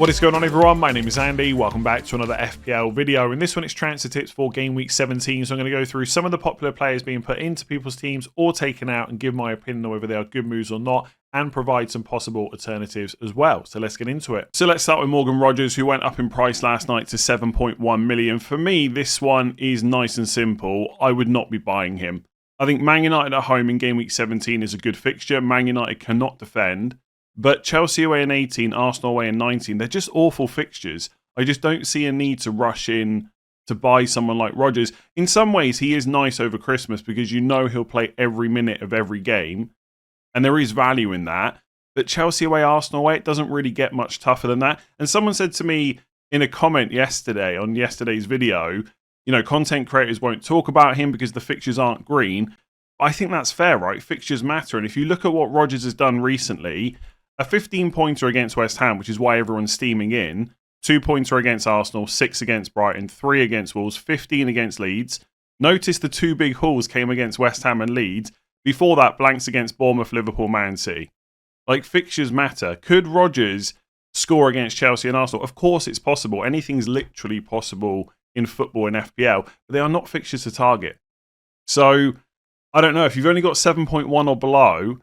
What is going on, everyone? My name is Andy. Welcome back to another FPL video. In this one, it's transfer tips for game week 17. So I'm going to go through some of the popular players being put into people's teams or taken out and give my opinion on whether they are good moves or not, and provide some possible alternatives as well. So let's get into it. So let's start with Morgan Rogers, who went up in price last night to 7.1 million. For me, this one is nice and simple. I would not be buying him. I think Man United at home in game week 17 is a good fixture. Man United cannot defend. But Chelsea away in 18, Arsenal away in 19, they're just awful fixtures. I just don't see a need to rush in to buy someone like Rodgers. In some ways, he is nice over Christmas because you know he'll play every minute of every game. And there is value in that. But Chelsea away, Arsenal away, it doesn't really get much tougher than that. And someone said to me in a comment yesterday on yesterday's video, you know, content creators won't talk about him because the fixtures aren't green. I think that's fair, right? Fixtures matter. And if you look at what Rodgers has done recently, a 15-pointer against West Ham, which is why everyone's steaming in, 2-pointer against Arsenal, 6 against Brighton, 3 against Wolves, 15 against Leeds. Notice the 2 big hauls came against West Ham and Leeds. Before that, blanks against Bournemouth, Liverpool, Man City. Like, fixtures matter. Could Rodgers score against Chelsea and Arsenal? Of course it's possible. Anything's literally possible in football and FPL, but they are not fixtures to target. So, I don't know. If you've only got 7.1 or below,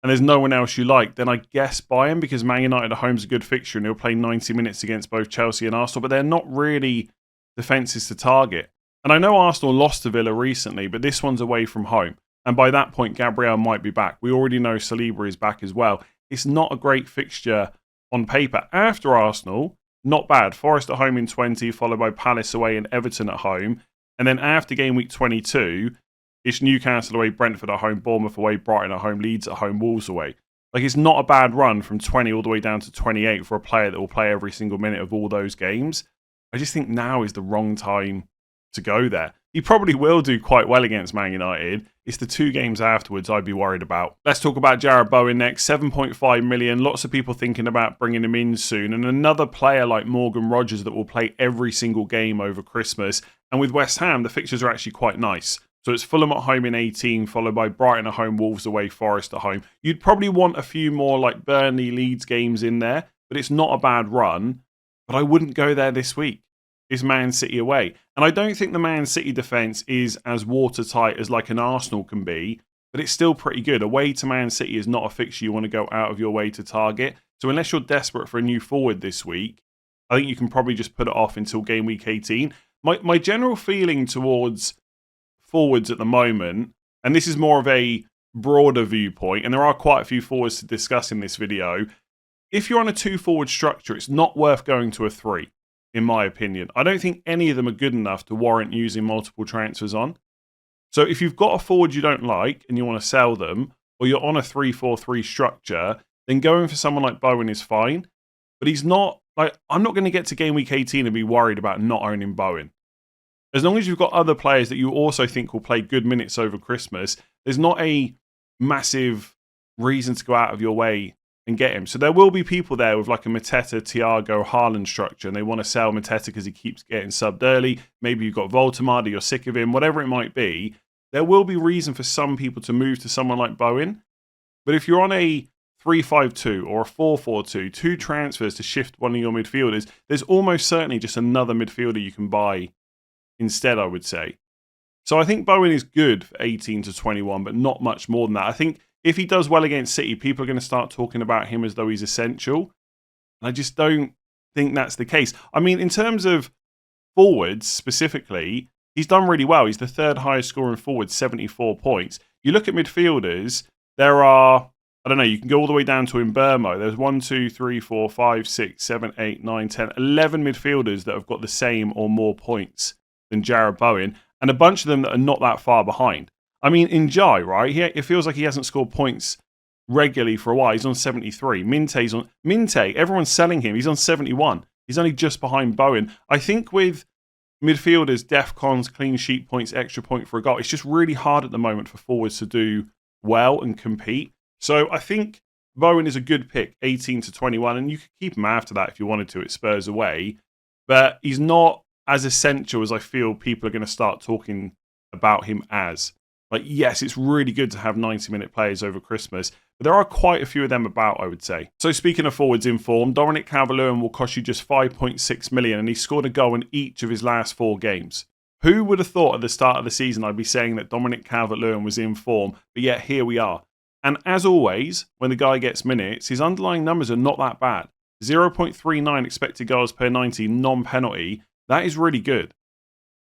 and there's no one else you like, then I guess buy him because Man United at home's a good fixture and he'll play 90 minutes against both Chelsea and Arsenal, but they're not really defences to target. And I know Arsenal lost to Villa recently, but this one's away from home. And by that point, Gabriel might be back. We already know Saliba is back as well. It's not a great fixture on paper. After Arsenal, not bad. Forest at home in 20, followed by Palace away and Everton at home. And then after game week 22, it's Newcastle away, Brentford at home, Bournemouth away, Brighton at home, Leeds at home, Wolves away. Like, it's not a bad run from 20 all the way down to 28 for a player that will play every single minute of all those games. I just think now is the wrong time to go there. He probably will do quite well against Man United. It's the 2 games afterwards I'd be worried about. Let's talk about Jarrod Bowen next. 7.5 million. Lots of people thinking about bringing him in soon. And another player like Morgan Rogers that will play every single game over Christmas. And with West Ham, the fixtures are actually quite nice. So it's Fulham at home in 18, followed by Brighton at home, Wolves away, Forest at home. You'd probably want a few more like Burnley, Leeds games in there, but it's not a bad run. But I wouldn't go there this week. It's Man City away. And I don't think the Man City defence is as watertight as like an Arsenal can be, but it's still pretty good. Away to Man City is not a fixture you want to go out of your way to target. So unless you're desperate for a new forward this week, I think you can probably just put it off until game week 18. My general feeling towards forwards at the moment, and this is more of a broader viewpoint, and there are quite a few forwards to discuss in this video. If you're on a 2-forward structure, it's not worth going to a 3, in my opinion. I don't think any of them are good enough to warrant using multiple transfers on. So if you've got a forward you don't like and you want to sell them, or you're on a 3-4-3 structure, then going for someone like Bowen is fine. But he's not, like, I'm not going to get to game week 18 and be worried about not owning Bowen. As long as you've got other players that you also think will play good minutes over Christmas, there's not a massive reason to go out of your way and get him. So there will be people there with like a Mateta, Thiago, Haaland structure, and they want to sell Mateta because he keeps getting subbed early. Maybe you've got Woltemade, you're sick of him, whatever it might be. There will be reason for some people to move to someone like Bowen. But if you're on a 3-5-2 or a 4-4-2, 2 transfers to shift one of your midfielders, there's almost certainly just another midfielder you can buy instead, I would say. So I think Bowen is good for 18 to 21, but not much more than that. I think if he does well against City, people are going to start talking about him as though he's essential. And I just don't think that's the case. I mean, in terms of forwards specifically, he's done really well. He's the 3rd highest scoring forward, 74 points. You look at midfielders, there are, I don't know, you can go all the way down to Mbermo. There's 1, 2, 3, 4, 5, 6, 7, 8, 9, 10, 11 midfielders that have got the same or more points than Jarrod Bowen, and a bunch of them that are not that far behind. I mean, in Jai, right? It feels like he hasn't scored points regularly for a while. He's on 73. Minte, everyone's selling him. He's on 71. He's only just behind Bowen. I think with midfielders, def cons, clean sheet points, extra point for a goal, it's just really hard at the moment for forwards to do well and compete. So I think Bowen is a good pick, 18 to 21, and you could keep him after that if you wanted to. It Spurs away. But he's not as essential as I feel people are going to start talking about him as. Like, yes, it's really good to have 90-minute players over Christmas, but there are quite a few of them about, I would say. So speaking of forwards in form, Dominic Calvert-Lewin will cost you just 5.6 million, and he scored a goal in each of his last 4 games. Who would have thought at the start of the season I'd be saying that Dominic Calvert-Lewin was in form, but yet here we are. And as always, when the guy gets minutes, his underlying numbers are not that bad. 0.39 expected goals per 90 non-penalty, that is really good.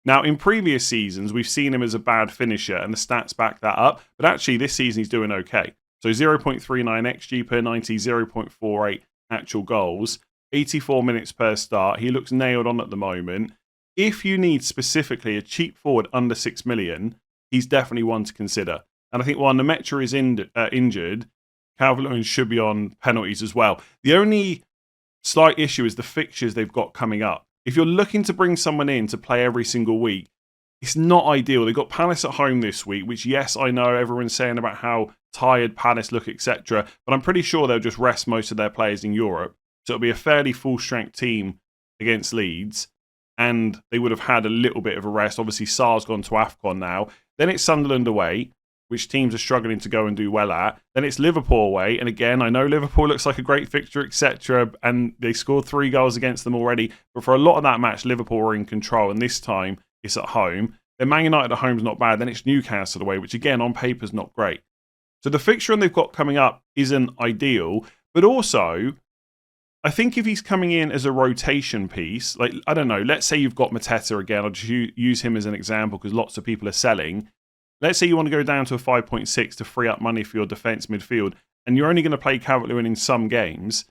Now, in previous seasons, we've seen him as a bad finisher, and the stats back that up. But actually, this season, he's doing okay. So 0.39 XG per 90, 0.48 actual goals, 84 minutes per start. He looks nailed on at the moment. If you need specifically a cheap forward under 6 million, he's definitely one to consider. And I think while Nemetra is injured, Calvert-Lewin should be on penalties as well. The only slight issue is the fixtures they've got coming up. If you're looking to bring someone in to play every single week, it's not ideal. They've got Palace at home this week, which, yes, I know everyone's saying about how tired Palace look, etc. But I'm pretty sure they'll just rest most of their players in Europe. So it'll be a fairly full-strength team against Leeds. And they would have had a little bit of a rest. Obviously, Sarr's gone to AFCON now. Then it's Sunderland away, which teams are struggling to go and do well at. Then it's Liverpool away. And again, I know Liverpool looks like a great fixture, etc. And they scored 3 goals against them already. But for a lot of that match, Liverpool were in control. And this time, it's at home. Then Man United at home is not bad. Then it's Newcastle away, which again, on paper is not great. So the fixture they've got coming up isn't ideal. But also, I think if he's coming in as a rotation piece, like, I don't know, let's say you've got Mateta again. I'll just use him as an example because lots of people are selling. Let's say you want to go down to a 5.6 to free up money for your defence midfield, and you're only going to play Calvert-Lewin in some games,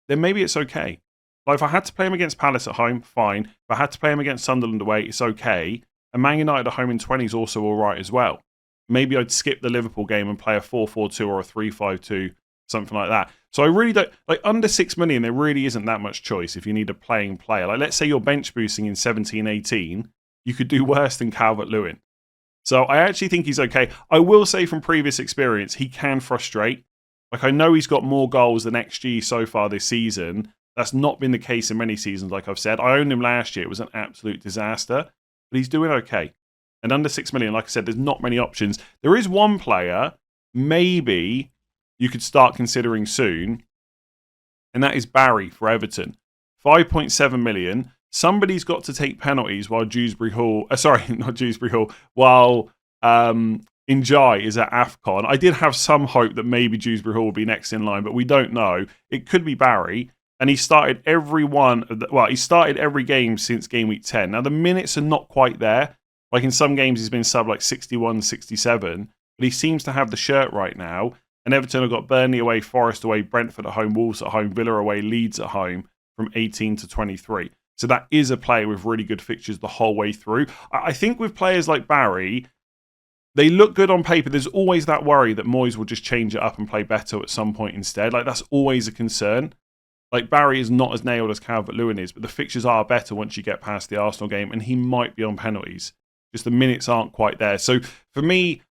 then maybe it's okay. Like, if I had to play him against Palace at home, fine. If I had to play him against Sunderland away, it's okay. And Man United at home in 20 is also all right as well. Maybe I'd skip the Liverpool game and play a 4-4-2 or a 3-5-2, something like that. So I really don't, like, under 6 million, there really isn't that much choice if you need a playing player. Like, let's say you're bench boosting in 17-18, you could do worse than Calvert-Lewin. So I actually think he's okay. I will say from previous experience, he can frustrate. Like, I know he's got more goals than XG so far this season. That's not been the case in many seasons, like I've said. I owned him last year. It was an absolute disaster. But he's doing okay. And under 6 million, like I said, there's not many options. There is one player, maybe you could start considering soon, and that is Barry for Everton. 5.7 million. Somebody's got to take penalties while Dewsbury Hall... not Dewsbury Hall. While Njai is at AFCON. I did have some hope that maybe Dewsbury Hall will be next in line, but we don't know. It could be Barry. And he started he started every game since game week 10. Now, the minutes are not quite there. Like, in some games, he's been sub like 61, 67. But he seems to have the shirt right now. And Everton have got Burnley away, Forest away, Brentford at home, Wolves at home, Villa away, Leeds at home from 18 to 23. So that is a player with really good fixtures the whole way through. I think with players like Barry, they look good on paper. There's always that worry that Moyes will just change it up and play better at some point instead. Like, that's always a concern. Like, Barry is not as nailed as Calvert-Lewin is, but the fixtures are better once you get past the Arsenal game, and he might be on penalties. Just the minutes aren't quite there. So for me,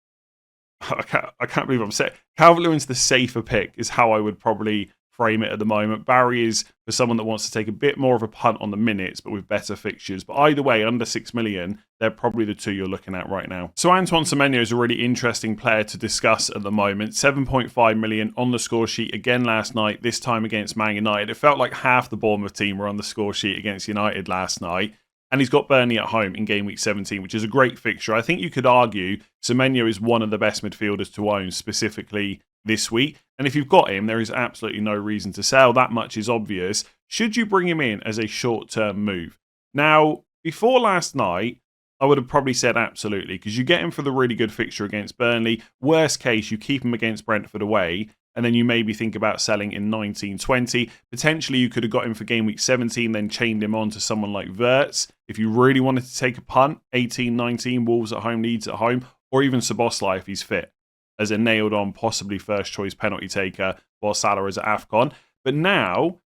I can't believe I'm saying Calvert-Lewin's the safer pick is how I would probably frame it at the moment. Barry is for someone that wants to take a bit more of a punt on the minutes, but with better fixtures. But either way, under 6 million, they're probably the two you're looking at right now. So Antoine Semenyo is a really interesting player to discuss at the moment. 7.5 million on the score sheet again last night, this time against Man United. It felt like half the Bournemouth team were on the score sheet against United last night. And he's got Burnley at home in game week 17, which is a great fixture. I think you could argue Semenyo is one of the best midfielders to own specifically this week. And if you've got him, there is absolutely no reason to sell. That much is obvious. Should you bring him in as a short-term move? Now, before last night, I would have probably said absolutely, because you get him for the really good fixture against Burnley. Worst case, you keep him against Brentford away, and then you maybe think about selling in 19-20. Potentially, you could have got him for game week 17, then chained him on to someone like Wirtz. If you really wanted to take a punt, 18-19, Wolves at home, Leeds at home, or even Szoboszlai if he's fit, as a nailed-on, possibly first-choice penalty taker while Salah is at AFCON. But now,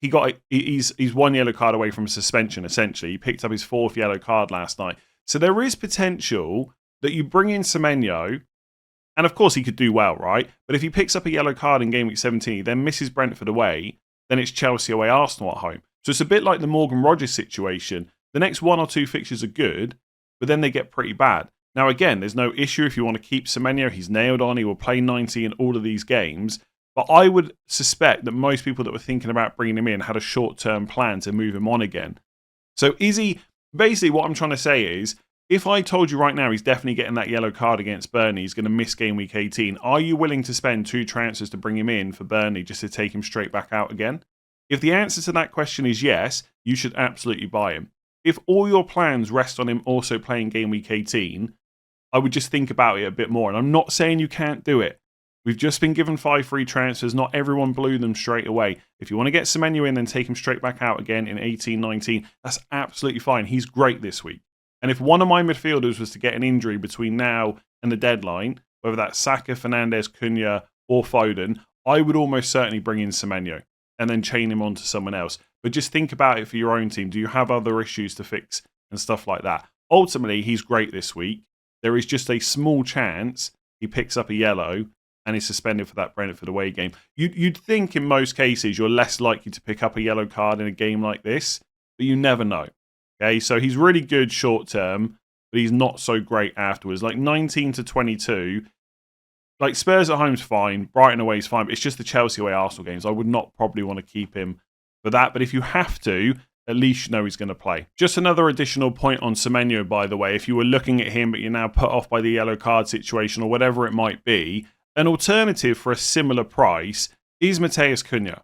he's one yellow card away from suspension, essentially. He picked up his 4th yellow card last night. So there is potential that you bring in Semenyo, and of course he could do well, right? But if he picks up a yellow card in game week 17, then misses Brentford away, then it's Chelsea away, Arsenal at home. So it's a bit like the Morgan Rogers situation. The next 1 or 2 fixtures are good, but then they get pretty bad. Now, again, there's no issue if you want to keep Semenyo. He's nailed on. He will play 90 in all of these games. But I would suspect that most people that were thinking about bringing him in had a short-term plan to move him on again. So is he... Basically, what I'm trying to say is, if I told you right now he's definitely getting that yellow card against Burnley, he's going to miss game week 18, are you willing to spend 2 transfers to bring him in for Burnley just to take him straight back out again? If the answer to that question is yes, you should absolutely buy him. If all your plans rest on him also playing game week 18, I would just think about it a bit more. And I'm not saying you can't do it. We've just been given 5 free transfers. Not everyone blew them straight away. If you want to get Semenyo in, then take him straight back out again in 18, 19. That's absolutely fine. He's great this week. And if one of my midfielders was to get an injury between now and the deadline, whether that's Saka, Fernandes, Cunha, or Foden, I would almost certainly bring in Semenyo and then chain him on to someone else. But just think about it for your own team. Do you have other issues to fix and stuff like that? Ultimately, he's great this week. There is just a small chance he picks up a yellow and is suspended for that Brentford away game. You'd think in most cases you're less likely to pick up a yellow card in a game like this, but you never know. Okay, so he's really good short term, but he's not so great afterwards. Like 19 to 22, like Spurs at home's fine, Brighton away is fine, but it's just the Chelsea away Arsenal games. I would not probably want to keep him for that, but if you have to, at least you know he's going to play. Just another additional point on Semenyo, by the way, if you were looking at him but you're now put off by the yellow card situation or whatever it might be, an alternative for a similar price is Matheus Cunha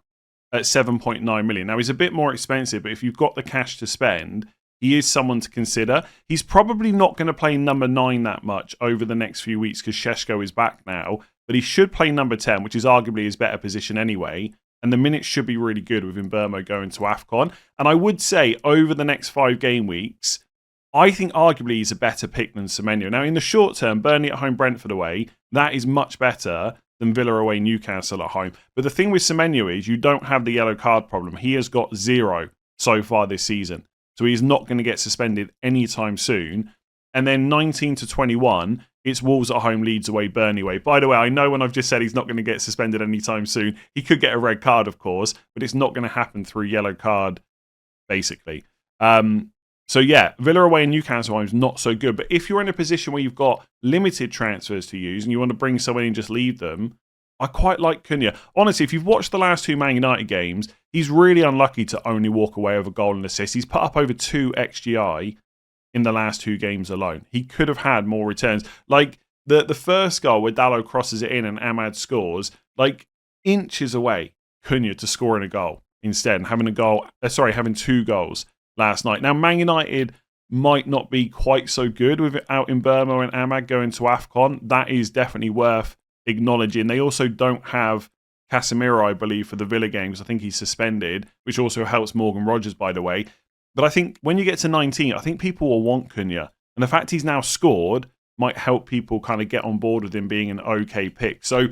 at 7.9 million. Now, he's a bit more expensive, but if you've got the cash to spend, he is someone to consider. He's probably not going to play number 9 that much over the next few weeks because Šeško is back now, but he should play number 10, which is arguably his better position anyway, and the minutes should be really good with Mbeumo going to AFCON. And I would say over the next 5 game weeks, I think arguably he's a better pick than Semenyo. Now, in the short term, Burnley at home, Brentford away, that is much better than Villa away, Newcastle at home. But the thing with Semenyo is you don't have the yellow card problem. He has got 0 so far this season. So he's not going to get suspended anytime soon. And then 19 to 21, it's Wolves at home, Leeds away, Burnley away. By the way, I know when I've just said he's not going to get suspended anytime soon, he could get a red card, of course, but it's not going to happen through yellow card, basically. So yeah, Villa away and Newcastle home is not so good. But if you're in a position where you've got limited transfers to use and you want to bring someone in and just leave them, I quite like Cunha. Honestly, if you've watched the last 2 Man United games, he's really unlucky to only walk away with a goal and assist. He's put up over 2 XGI in the last 2 games alone. He could have had more returns. Like the first goal where Dalot crosses it in and Ahmad scores, like inches away, Cunha to scoring a goal instead and having 2 goals last night. Now, Man United might not be quite so good without Mbeumo and Ahmad going to AFCON. That is definitely worth acknowledging. They also don't have Casemiro, I believe, for the Villa games. I think he's suspended, which also helps Morgan Rogers, by the way. But I think when you get to 19, I think people will want Cunha. And the fact he's now scored might help people kind of get on board with him being an okay pick. So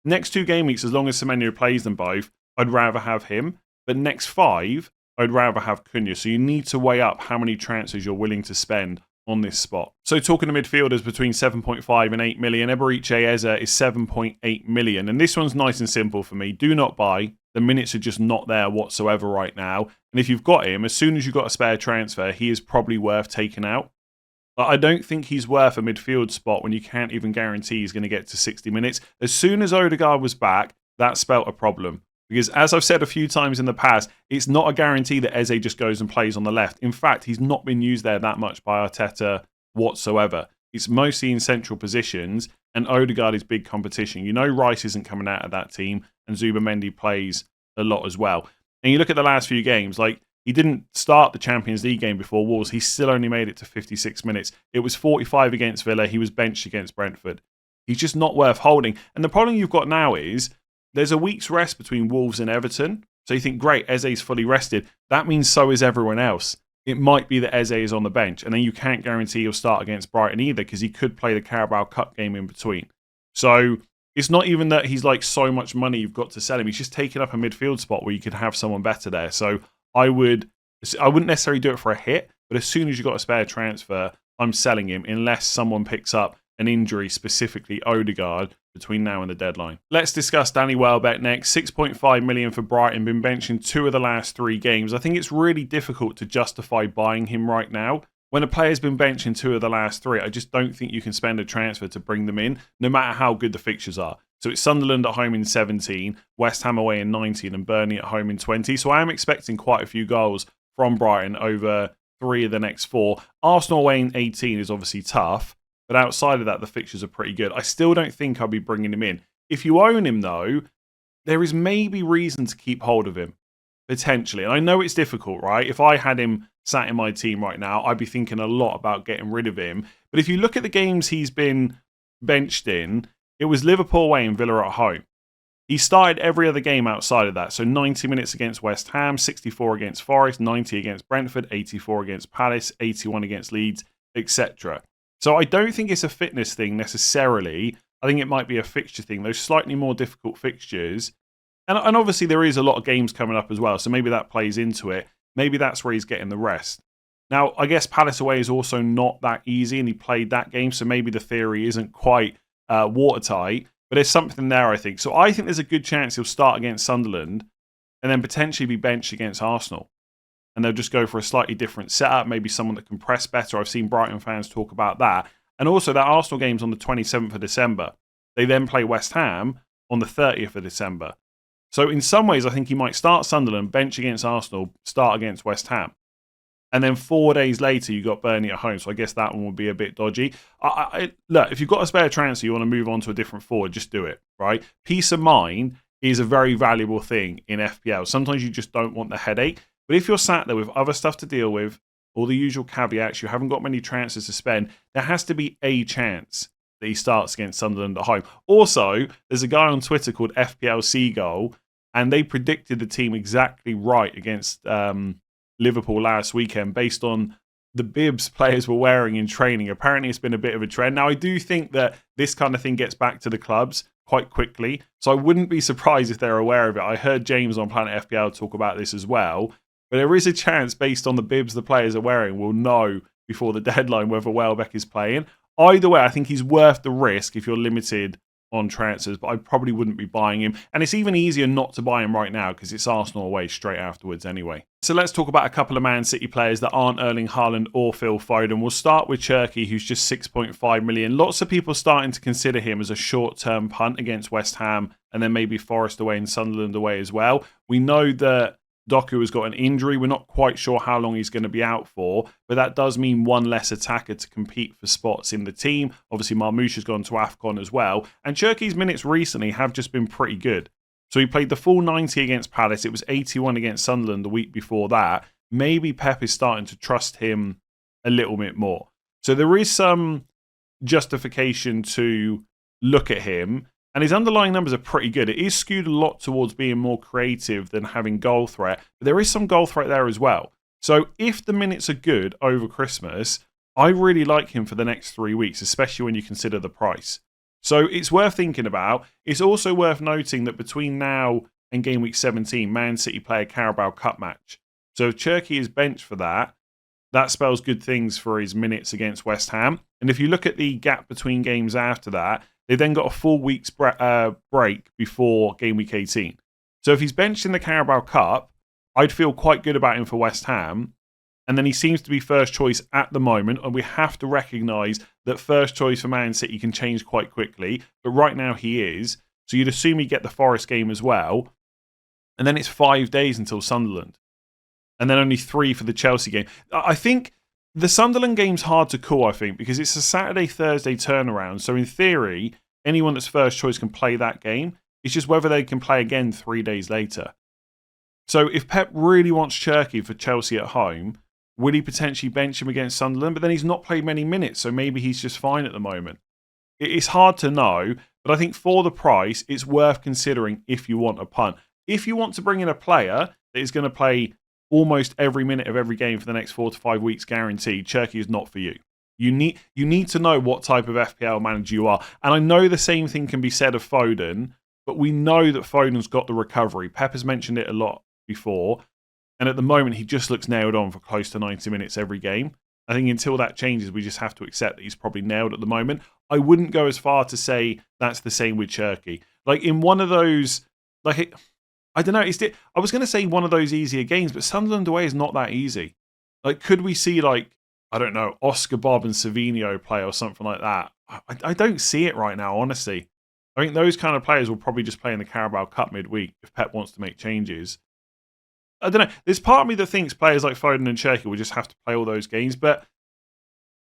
next 2 game weeks, as long as Semenyo plays them both, I'd rather have him. But next 5, I'd rather have Cunha. So you need to weigh up how many transfers you're willing to spend on this spot. So talking to midfielders between 7.5 and 8 million, Eberechi Eze is 7.8 million. And this one's nice and simple for me. Do not buy. The minutes are just not there whatsoever right now. And if you've got him, as soon as you've got a spare transfer, he is probably worth taking out. But I don't think he's worth a midfield spot when you can't even guarantee he's going to get to 60 minutes. As soon as Odegaard was back, that spelt a problem. Because as I've said a few times in the past, it's not a guarantee that Eze just goes and plays on the left. In fact, he's not been used there that much by Arteta whatsoever. It's mostly in central positions, and Odegaard is big competition. You know Rice isn't coming out of that team, and Zubimendi plays a lot as well. And you look at the last few games, like he didn't start the Champions League game before Wolves. He still only made it to 56 minutes. It was 45 against Villa. He was benched against Brentford. He's just not worth holding. And the problem you've got now is there's a week's rest between Wolves and Everton. So you think, great, Eze's fully rested. That means so is everyone else. It might be that Eze is on the bench. And then you can't guarantee he'll start against Brighton either because he could play the Carabao Cup game in between. So it's not even that he's like so much money you've got to sell him. He's just taking up a midfield spot where you could have someone better there. So I wouldn't necessarily do it for a hit. But as soon as you've got a spare transfer, I'm selling him unless someone picks up an injury, specifically Odegaard, between now and the deadline. Let's discuss Danny Welbeck next. 6.5 million for Brighton, been benched in 2 of the last 3 games. I think it's really difficult to justify buying him right now. when a player's been benched in 2 of the last 3, I just don't think you can spend a transfer to bring them in, no matter how good the fixtures are. So it's Sunderland at home in 17, West Ham away in 19, and Burnley at home in 20. So I am expecting quite a few goals from Brighton over 3 of the next 4. Arsenal away in 18 is obviously tough, but outside of that, the fixtures are pretty good. I still don't think I'll be bringing him in. If you own him, though, there is maybe reason to keep hold of him, potentially. And I know it's difficult, right? If I had him sat in my team right now, I'd be thinking a lot about getting rid of him. But if you look at the games he's been benched in, it was Liverpool away and Villa at home. He started every other game outside of that. So 90 minutes against West Ham, 64 against Forest, 90 against Brentford, 84 against Palace, 81 against Leeds, etc. So I don't think it's a fitness thing necessarily. I think it might be a fixture thing. Those slightly more difficult fixtures. And obviously there is a lot of games coming up as well. So maybe that plays into it. Maybe that's where he's getting the rest. Now, I guess Palace away is also not that easy, and he played that game. So maybe the theory isn't quite watertight. But there's something there, I think. So I think there's a good chance he'll start against Sunderland and then potentially be benched against Arsenal. And they'll just go for a slightly different setup, maybe someone that can press better. I've seen Brighton fans talk about that. And also that Arsenal game's on the 27th of December. They then play West Ham on the 30th of December. So in some ways, I think he might start Sunderland, bench against Arsenal, start against West Ham. And then 4 days later, you got Burnley at home. So I guess that one would be a bit dodgy. Look, if you've got a spare transfer, you want to move on to a different forward, just do it, right? Peace of mind is a very valuable thing in FPL. Sometimes you just don't want the headache. But if you're sat there with other stuff to deal with, all the usual caveats, you haven't got many transfers to spend, there has to be a chance that he starts against Sunderland at home. Also, there's a guy on Twitter called FPL Seagull, and they predicted the team exactly right against Liverpool last weekend based on the bibs players were wearing in training. Apparently, it's been a bit of a trend. Now, I do think that this kind of thing gets back to the clubs quite quickly, so I wouldn't be surprised if they're aware of it. I heard James on Planet FPL talk about this as well, but there is a chance based on the bibs the players are wearing, we'll know before the deadline whether Welbeck is playing. Either way, I think he's worth the risk if you're limited on transfers, but I probably wouldn't be buying him. And it's even easier not to buy him right now because it's Arsenal away straight afterwards anyway. So let's talk about a couple of Man City players that aren't Erling Haaland or Phil Foden. We'll start with Cherki, who's just 6.5 million. Lots of people starting to consider him as a short-term punt against West Ham and then maybe Forest away and Sunderland away as well. We know that Doku has got an injury. We're not quite sure how long he's going to be out for, but that does mean one less attacker to compete for spots in the team. Obviously, Marmoush has gone to AFCON as well. And Cherki's minutes recently have just been pretty good. So he played the full 90 against Palace. It was 81 against Sunderland the week before that. Maybe Pep is starting to trust him a little bit more. So there is some justification to look at him. And his underlying numbers are pretty good. It is skewed a lot towards being more creative than having goal threat. But there is some goal threat there as well. So if the minutes are good over Christmas, I really like him for the next 3 weeks, especially when you consider the price. So it's worth thinking about. It's also worth noting that between now and game week 17, Man City play a Carabao Cup match. So if Cherki is benched for that, that spells good things for his minutes against West Ham. And if you look at the gap between games after that, they then got a full week's break before game week 18. So if he's benched in the Carabao Cup, I'd feel quite good about him for West Ham. And then he seems to be first choice at the moment. And we have to recognise that first choice for Man City can change quite quickly. But right now he is. So you'd assume he'd get the Forest game as well. And then it's 5 days until Sunderland. And then only 3 for the Chelsea game. I think the Sunderland game's hard to call, I think, because it's a Saturday-Thursday turnaround. So in theory, anyone that's first choice can play that game. It's just whether they can play again 3 days later. So if Pep really wants Cherki for Chelsea at home, will he potentially bench him against Sunderland? But then he's not played many minutes, so maybe he's just fine at the moment. It's hard to know, but I think for the price, it's worth considering if you want a punt. If you want to bring in a player that is going to play almost every minute of every game for the next 4 to 5 weeks guaranteed, Cherki is not for you. You need to know what type of FPL manager you are. And I know the same thing can be said of Foden, but we know that Foden's got the recovery. Pep has mentioned it a lot before. And at the moment, he just looks nailed on for close to 90 minutes every game. I think until that changes, we just have to accept that he's probably nailed at the moment. I wouldn't go as far to say that's the same with Cherki. Like in one of those, I don't know. I was going to say one of those easier games, but Sunderland away is not that easy. Like, could we see I don't know, Oscar Bob and Semenyo play or something like that. I don't see it right now, honestly. I think those kind of players will probably just play in the Carabao Cup midweek if Pep wants to make changes. I don't know. There's part of me that thinks players like Foden and Cherki will just have to play all those games, but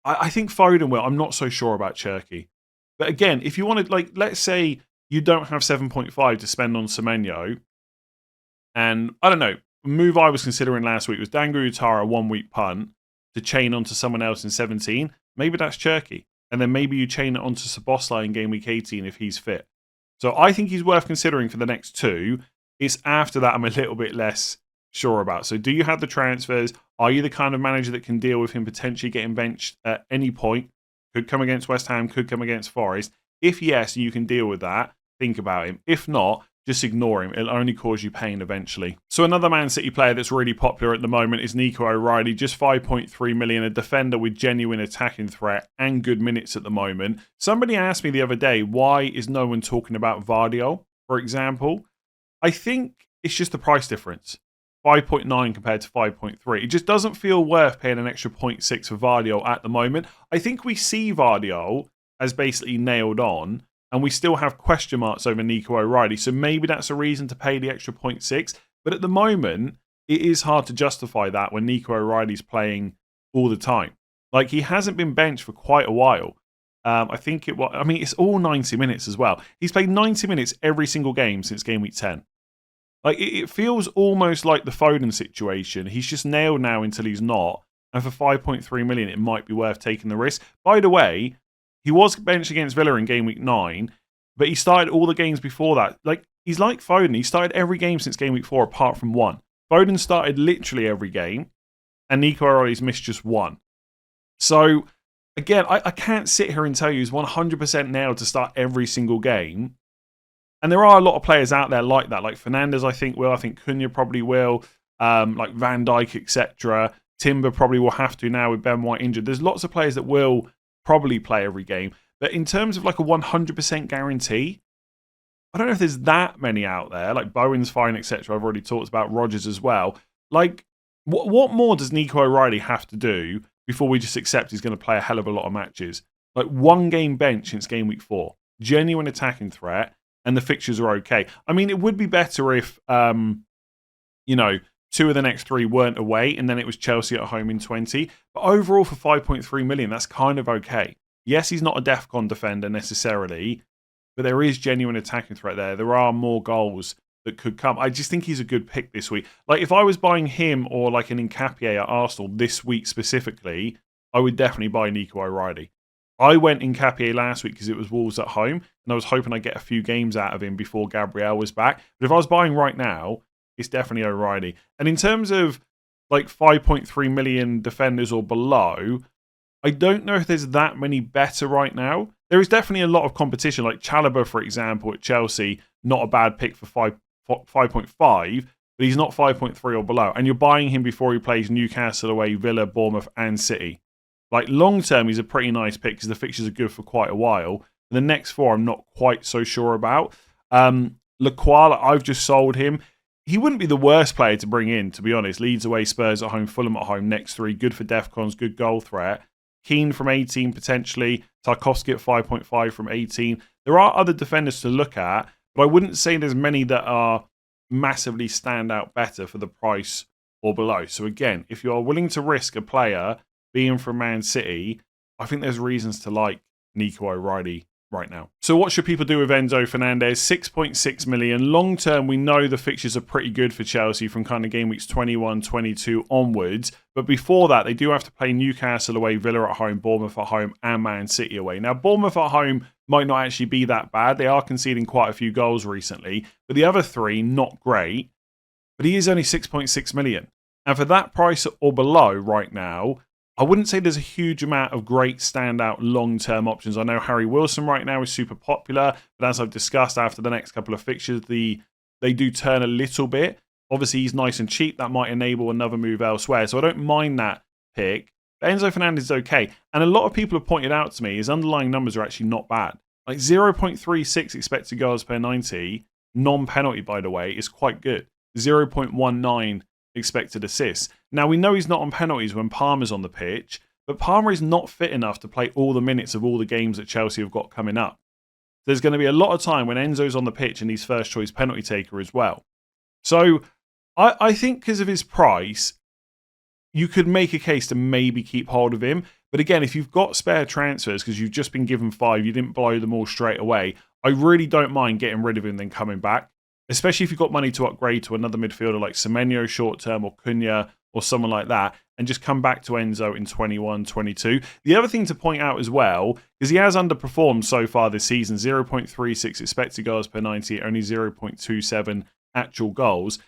I think Foden will. I'm not so sure about Cherki. But again, if you wanted, like, let's say you don't have 7.5 to spend on Semenyo, and I don't know, a move I was considering last week was Dangu Utara, a 1 week punt to chain onto someone else in 17. Maybe that's Cherki. And then maybe you chain it onto Szoboszlai in game week 18 if he's fit. So I think he's worth considering for the next 2. It's after that I'm a little bit less sure about. So do you have the transfers? Are you the kind of manager that can deal with him potentially getting benched at any point? Could come against West Ham, could come against Forest. If yes, you can deal with that. Think about him. If not, just ignore him. It'll only cause you pain eventually. So another Man City player that's really popular at the moment is Nico O'Reilly. Just 5.3 million, a defender with genuine attacking threat and good minutes at the moment. Somebody asked me the other day, why is no one talking about Vardiol, for example? I think it's just the price difference. 5.9 compared to 5.3. It just doesn't feel worth paying an extra 0.6 for Vardiol at the moment. I think we see Vardiol as basically nailed on, and we still have question marks over Nico O'Reilly. So maybe that's a reason to pay the extra 0.6. But at the moment, it is hard to justify that when Nico O'Reilly's playing all the time. Like, he hasn't been benched for quite a while. It's all 90 minutes as well. He's played 90 minutes every single game since game week 10. Like, it feels almost like the Foden situation. He's just nailed now until he's not. And for 5.3 million, it might be worth taking the risk. By the way, he was benched against Villa in game week 9, but he started all the games before that. Like, he's like Foden. He started every game since game week 4 apart from one. Foden started literally every game, and Nico O'Reilly's missed just one. So, again, I can't sit here and tell you he's 100% nailed to start every single game. And there are a lot of players out there like that. Like Fernandes, I think will. I think Cunha probably will. Like Van Dijk, etc. Timber probably will have to now with Ben White injured. There's lots of players that will probably play every game. But in terms of like a 100% guarantee, I don't know if there's that many out there. Like Bowen's fine, etc. I've already talked about Rodgers as well. Like, what more does Nico O'Reilly have to do before we just accept he's going to play a hell of a lot of matches? Like, 1 game bench since game week 4. Genuine attacking threat. And the fixtures are okay. I mean, it would be better if, 2 of the next 3 weren't away and then it was Chelsea at home in 20. But overall, for 5.3 million, that's kind of okay. Yes, he's not a DEFCON defender necessarily, but there is genuine attacking threat there. There are more goals that could come. I just think he's a good pick this week. Like, if I was buying him or like an Nketiah at Arsenal this week specifically, I would definitely buy Nico O'Reilly. I went Nketiah last week because it was Wolves at home, and I was hoping I'd get a few games out of him before Gabriel was back. But if I was buying right now, it's definitely O'Reilly. And in terms of like 5.3 million defenders or below, I don't know if there's that many better right now. There is definitely a lot of competition. Like Chalobah, for example, at Chelsea, not a bad pick for 5.5, but he's not 5.3 or below. And you're buying him before he plays Newcastle away, Villa, Bournemouth, and City. Like, long term, he's a pretty nice pick because the fixtures are good for quite a while. The next 4, I'm not quite so sure about. Lacroix, I've just sold him. He wouldn't be the worst player to bring in, to be honest. Leeds away, Spurs at home, Fulham at home, next 3. Good for DEFCONs, good goal threat. Keane from 18, potentially. Tarkowski at 5.5 from 18. There are other defenders to look at, but I wouldn't say there's many that are massively stand out better for the price or below. So again, if you're willing to risk a player being from Man City, I think there's reasons to like Nico O'Reilly right now. So what should people do with Enzo Fernandez? 6.6 million. Long term, we know the fixtures are pretty good for Chelsea from kind of game weeks 21, 22 onwards. But before that, they do have to play Newcastle away, Villa at home, Bournemouth at home, and Man City away. Now, Bournemouth at home might not actually be that bad. They are conceding quite a few goals recently. But the other 3, not great. But he is only 6.6 million. And for that price or below right now, I wouldn't say there's a huge amount of great standout long-term options. I know Harry Wilson right now is super popular, but as I've discussed, after the next couple of fixtures, they do turn a little bit. Obviously, he's nice and cheap. That might enable another move elsewhere, so I don't mind that pick. But Enzo Fernandez is okay. And a lot of people have pointed out to me his underlying numbers are actually not bad. Like 0.36 expected goals per 90, non-penalty, by the way, is quite good. 0.19 expected assists. Now, we know he's not on penalties when Palmer's on the pitch, But Palmer is not fit enough to play all the minutes of all the games that Chelsea have got coming up. There's going to be a lot of time when Enzo's on the pitch and he's first choice penalty taker as well. So I think because of his price, you could make a case to maybe keep hold of him. But again, if you've got spare transfers because you've just been given 5, you didn't blow them all straight away, I really don't mind getting rid of him then coming back, especially if you've got money to upgrade to another midfielder like Semenyo short term or Cunha or someone like that, and just come back to Enzo in 21, 22. The other thing to point out as well is he has underperformed so far this season, 0.36 expected goals per 90, only 0.27 actual goals.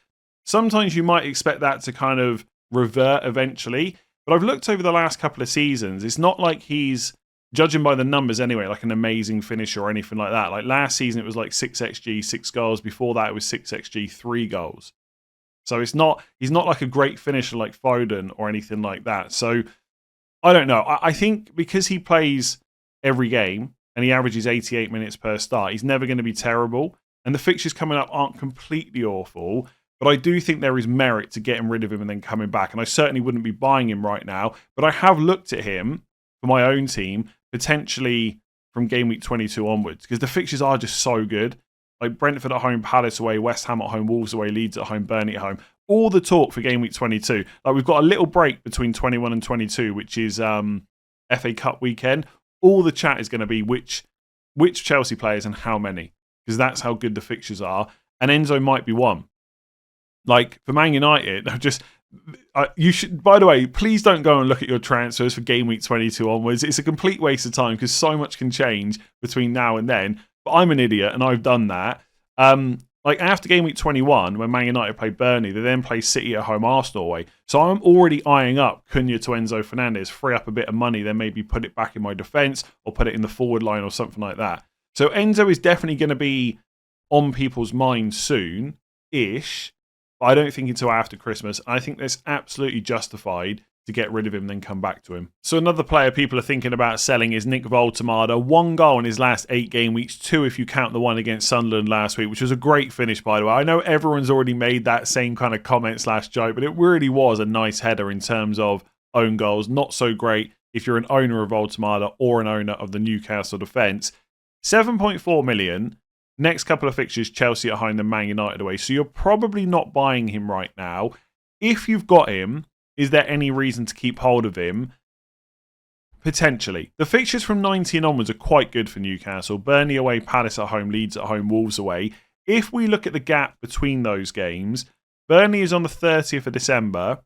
Sometimes you might expect that to kind of revert eventually, but I've looked over the last couple of seasons. It's not like he's, judging by the numbers anyway, like an amazing finisher or anything like that. Like last season, it was like 6xg, 6 goals. Before that, it was 6xg, 3 goals. So he's not like a great finisher like Foden or anything like that. So I don't know. I think because he plays every game and he averages 88 minutes per start, he's never going to be terrible. And the fixtures coming up aren't completely awful. But I do think there is merit to getting rid of him and then coming back. And I certainly wouldn't be buying him right now. But I have looked at him for my own team, potentially from game week 22 onwards, because the fixtures are just so good. Like Brentford at home, Palace away, West Ham at home, Wolves away, Leeds at home, Burnley at home. All the talk for game week 22. Like we've got a little break between 21 and 22, which is FA Cup weekend. All the chat is going to be which Chelsea players and how many, because that's how good the fixtures are. And Enzo might be one. Like for Man United, you should. By the way, please don't go and look at your transfers for game week 22 onwards. It's a complete waste of time because so much can change between now and then. But I'm an idiot and I've done that. Like after game week 21, when Man United play Burnley, they then play City at home, Arsenal away. So I'm already eyeing up Cunha to Enzo Fernandez, free up a bit of money, then maybe put it back in my defence or put it in the forward line or something like that. So Enzo is definitely going to be on people's minds soon-ish. But I don't think until after Christmas. I think that's absolutely justified to get rid of him and then come back to him. So another player people are thinking about selling is Nick Woltemade. 1 goal in his last 8 game weeks, 2 if you count the one against Sunderland last week, which was a great finish, by the way. I know everyone's already made that same kind of comment/joke, but it really was a nice header in terms of own goals. Not so great if you're an owner of Woltemade or an owner of the Newcastle defence. 7.4 million. Next couple of fixtures, Chelsea at home, then Man United away. So you're probably not buying him right now. If you've got him, is there any reason to keep hold of him? Potentially. The fixtures from 19 onwards are quite good for Newcastle. Burnley away, Palace at home, Leeds at home, Wolves away. If we look at the gap between those games, Burnley is on the 30th of December,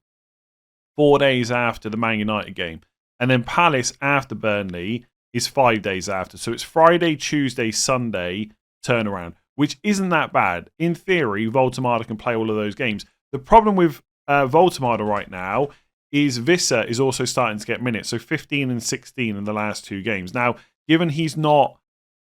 4 days after the Man United game. And then Palace after Burnley is 5 days after. So it's Friday, Tuesday, Sunday turnaround, which isn't that bad. In theory, Woltemade can play all of those games. The problem with Woltemade right now is Visser is also starting to get minutes, so 15 and 16 in the last 2 games. Now, given he's not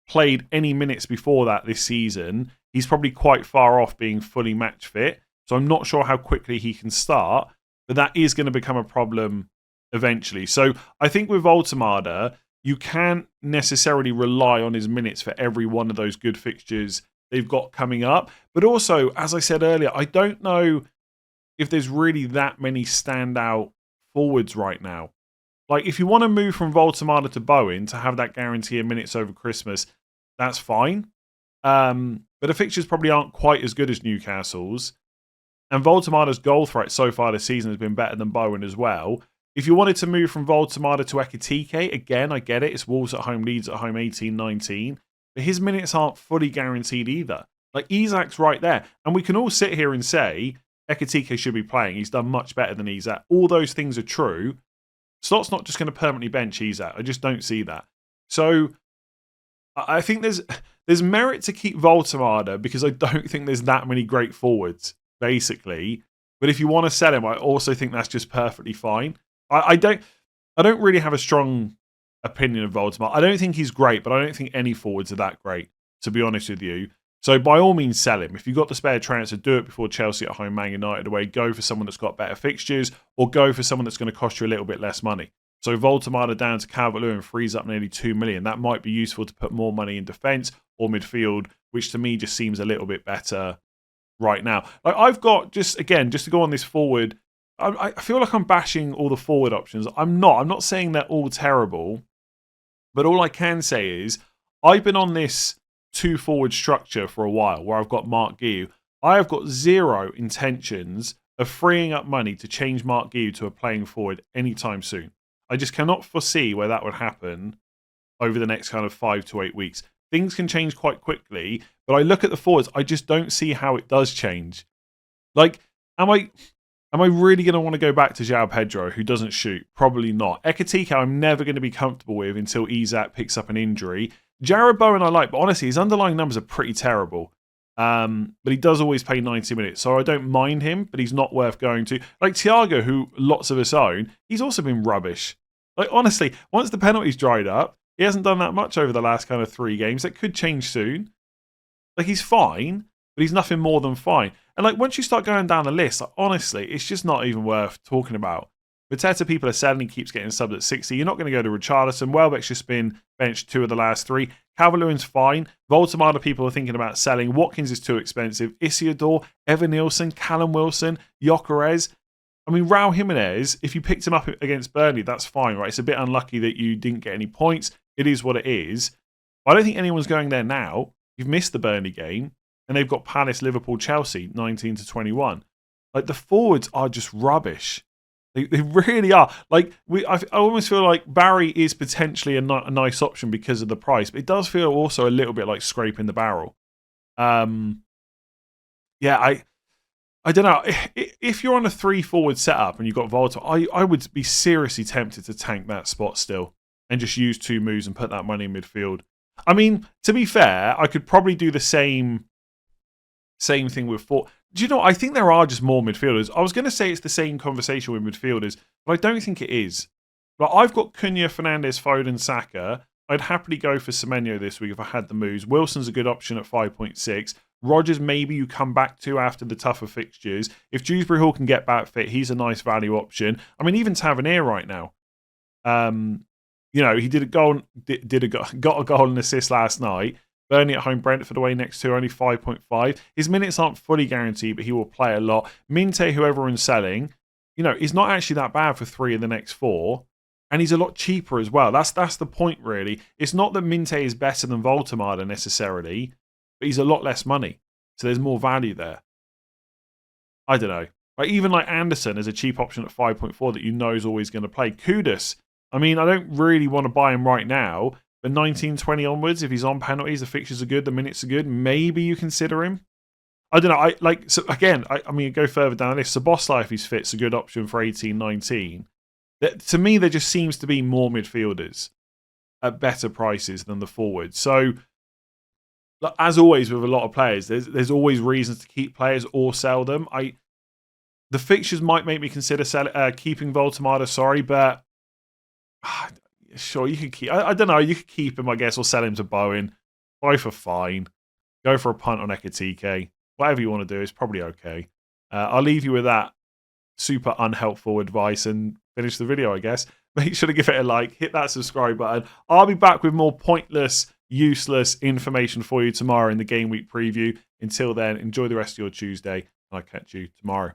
played any minutes before that this season, he's probably quite far off being fully match fit, so I'm not sure how quickly he can start, but that is going to become a problem eventually. So I think with Woltemade, you can't necessarily rely on his minutes for every one of those good fixtures they've got coming up. But also, as I said earlier, I don't know if there's really that many standout forwards right now. Like, if you want to move from Woltemade to Bowen to have that guarantee of minutes over Christmas, that's fine. But the fixtures probably aren't quite as good as Newcastle's. And Woltemade's goal threat so far this season has been better than Bowen as well. If you wanted to move from Woltemade to Ekitike, again, I get it. It's Wolves at home, Leeds at home, 18-19. But his minutes aren't fully guaranteed either. Like, Isak's right there. And we can all sit here and say, Ekitike should be playing. He's done much better than Isak. All those things are true. Slot's not just going to permanently bench Isak. I just don't see that. So, I think there's merit to keep Woltemade because I don't think there's that many great forwards, basically. But if you want to sell him, I also think that's just perfectly fine. I don't really have a strong opinion of Woltemade. I don't think he's great, but I don't think any forwards are that great, to be honest with you. So by all means, sell him. If you've got the spare transfer, do it before Chelsea at home, Man United away. Go for someone that's got better fixtures, or go for someone that's going to cost you a little bit less money. So Woltemade down to Calvert-Lewin frees up nearly 2 million. That might be useful to put more money in defence or midfield, which to me just seems a little bit better right now. Like I've got, just to go on this forward, I feel like I'm bashing all the forward options. I'm not. I'm not saying they're all terrible. But all I can say is I've been on this 2 forward structure for a while where I've got Mark Guiu. I have got zero intentions of freeing up money to change Mark Guiu to a playing forward anytime soon. I just cannot foresee where that would happen over the next kind of 5 to 8 weeks. Things can change quite quickly, but I look at the forwards, I just don't see how it does change. Like, am I really going to want to go back to João Pedro, who doesn't shoot? Probably not. Ekitike, I'm never going to be comfortable with until Isak picks up an injury. Jared Bowen I like, but honestly, his underlying numbers are pretty terrible. But he does always play 90 minutes, so I don't mind him, but he's not worth going to. Like Thiago, who lots of us own, he's also been rubbish. Like, honestly, once the penalties dried up, he hasn't done that much over the last kind of 3 games. That could change soon. Like, he's fine, but he's nothing more than fine. And like, once you start going down the list, like, honestly, it's just not even worth talking about. Mateta, people are selling, he keeps getting subbed at 60. You're not going to go to Richarlison. Welbeck's just been benched 2 of the last 3. Calvert-Lewin's fine. Woltemade, people are thinking about selling. Watkins is too expensive. Isidore, Evan Nielsen, Callum Wilson, Gyökeres. I mean, Raul Jimenez, if you picked him up against Burnley, that's fine, right? It's a bit unlucky that you didn't get any points. It is what it is. I don't think anyone's going there now. You've missed the Burnley game, and they've got Palace, Liverpool, Chelsea, 19 to 21. Like, the forwards are just rubbish. They really are. Like, I almost feel like Barry is potentially a nice option because of the price, but it does feel also a little bit like scraping the barrel. Yeah, I don't know. If you're on a 3-forward setup and you've got Volta, I would be seriously tempted to tank that spot still and just use 2 moves and put that money in midfield. I mean, to be fair, I could probably do the same thing with 4. Do you know, I think there are just more midfielders. I was going to say it's the same conversation with midfielders, but I don't think it is. Like, I've got Cunha, Fernandes, Foden, Saka. I'd happily go for Semenyo this week if I had the moves. Wilson's a good option at 5.6. Rodgers, maybe you come back to after the tougher fixtures. If Dewsbury Hall can get back fit, he's a nice value option. I mean, even Tavernier right now. You know, he did a goal, got a goal and assist last night. Burnley at home, Brentford away next 2, only 5.5. His minutes aren't fully guaranteed, but he will play a lot. Minte, who everyone's selling, you know, is not actually that bad for 3 of the next 4. And he's a lot cheaper as well. That's the point, really. It's not that Minte is better than Woltemade necessarily, but he's a lot less money. So there's more value there. I don't know. Like, even like Anderson is a cheap option at 5.4 that you know is always going to play. Kudus, I mean, I don't really want to buy him right now, but 19-20 onwards, if he's on penalties, the fixtures are good, the minutes are good, maybe you consider him. I don't know. I mean, go further down the list. Szoboszlai, if he's fit, is a good option for 18-19. To me, there just seems to be more midfielders at better prices than the forwards. So, as always with a lot of players, there's always reasons to keep players or sell them. The fixtures might make me consider keeping Woltemade, but sure, you could keep. I don't know. You could keep him, I guess, or sell him to Bowen. Both are fine. Go for a punt on Ekitike. Whatever you want to do is probably okay. I'll leave you with that super unhelpful advice and finish the video, I guess. Make sure to give it a like, hit that subscribe button. I'll be back with more pointless, useless information for you tomorrow in the game week preview. Until then, enjoy the rest of your Tuesday, and I'll catch you tomorrow.